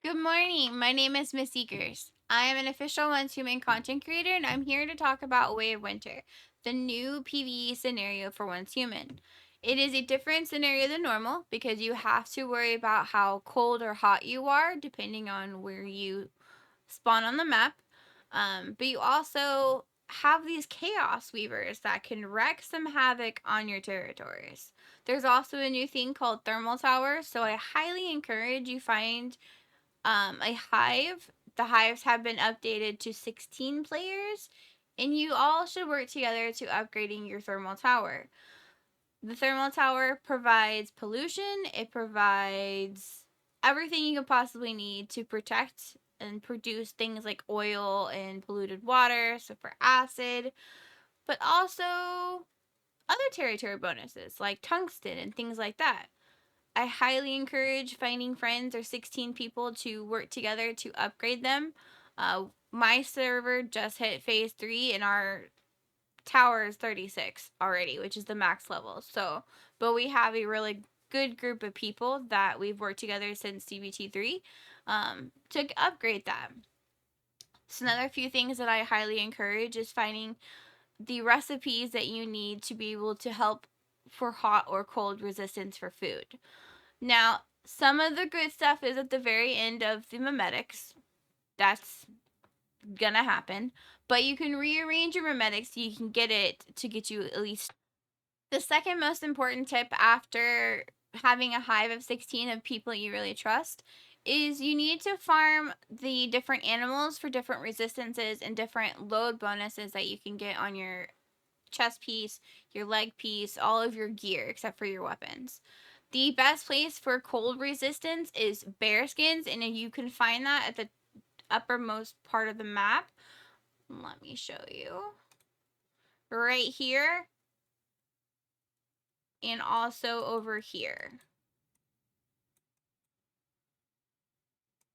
Good morning. My name is Miss Eakers. I am an official Once Human content creator, and I'm here to talk about Way of Winter, the new PvE scenario for Once Human. It is a different scenario than normal because you have to worry about how cold or hot you are depending on where you spawn on the map. But you also have these Chaos Weavers that can wreak some havoc on your territories. There's also a new thing called Thermal Towers, so I highly encourage you find a hive. The hives have been updated to 16 players, and you all should work together to upgrading your thermal tower. The thermal tower provides pollution, it provides everything you could possibly need to protect and produce things like oil and polluted water, so for acid, but also other territory bonuses like tungsten and things like that. I highly encourage finding friends or 16 people to work together to upgrade them. My server just hit phase 3 and our tower is 36 already, which is the max level. So, but we have a really good group of people that we've worked together since CBT3 to upgrade that. So another few things that I highly encourage is finding the recipes that you need to be able to help for hot or cold resistance for food. Now, some of the good stuff is at the very end of the memetics. That's gonna happen. But you can rearrange your memetics so you can get it to get you at least. The second most important tip after having a hive of 16 of people you really trust is you need to farm the different animals for different resistances and different load bonuses that you can get on your chest piece, your leg piece, all of your gear except for your weapons. The best place for cold resistance is bear skins, and you can find that at the uppermost part of the map. Let me show you. Right here, and also over here.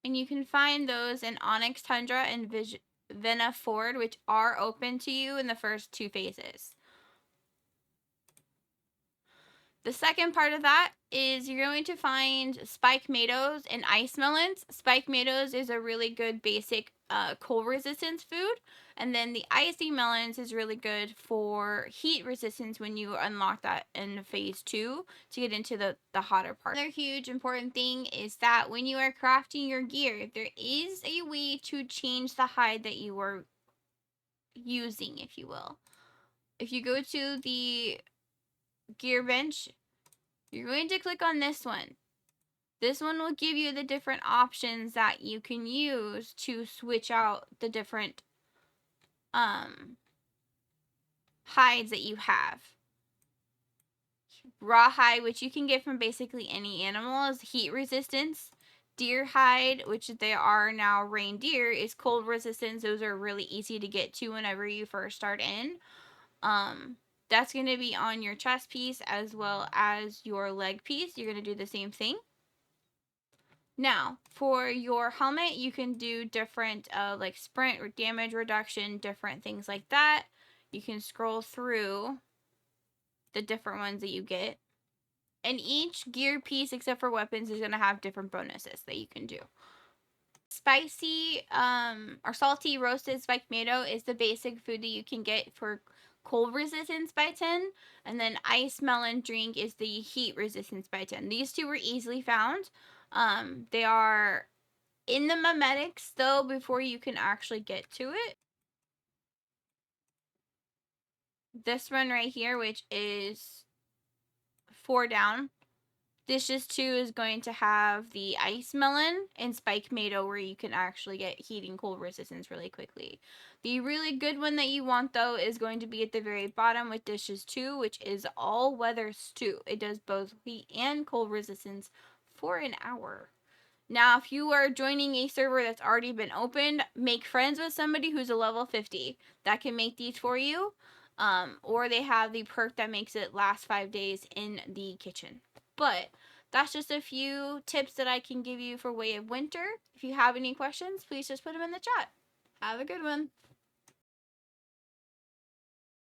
And you can find those in Onyx Tundra and Vena Ford, which are open to you in the first two phases. The second part of that is you're going to find spike tomatoes and ice melons. Spike tomatoes is a really good basic cold resistance food. And then the icy melons is really good for heat resistance when you unlock that in phase 2 to get into the hotter part. Another huge important thing is that when you are crafting your gear, there is a way to change the hide that you are using, if you will. If you go to the gear bench, you're going to click on this one. This one will give you the different options that you can use to switch out the different hides that you have. Rawhide, which you can get from basically any animal, is heat resistance. Deer hide, which they are now reindeer, is cold resistance. Those are really easy to get to whenever you first start in. That's going to be on your chest piece as well as your leg piece. You're going to do the same thing. Now, for your helmet, you can do different like sprint or damage reduction, different things like that. You can scroll through the different ones that you get. And each gear piece, except for weapons, is going to have different bonuses that you can do. Spicy or salty roasted spiked tomato is the basic food that you can get for cold resistance by 10. And then ice melon drink is the heat resistance by 10. These two were easily found. They are in the memetics though before you can actually get to it. This one right here, which is 4 down. Dishes 2 is going to have the ice melon and spike tomato where you can actually get heat and cold resistance really quickly. The really good one that you want though is going to be at the very bottom with dishes 2, which is all weather stew. It does both heat and cold resistance for an hour. Now, if you are joining a server that's already been opened, make friends with somebody who's a level 50 that can make these for you. Or they have the perk that makes it last 5 days in the kitchen. But that's just a few tips that I can give you for Way of Winter. If you have any questions, please just put them in the chat. Have a good one.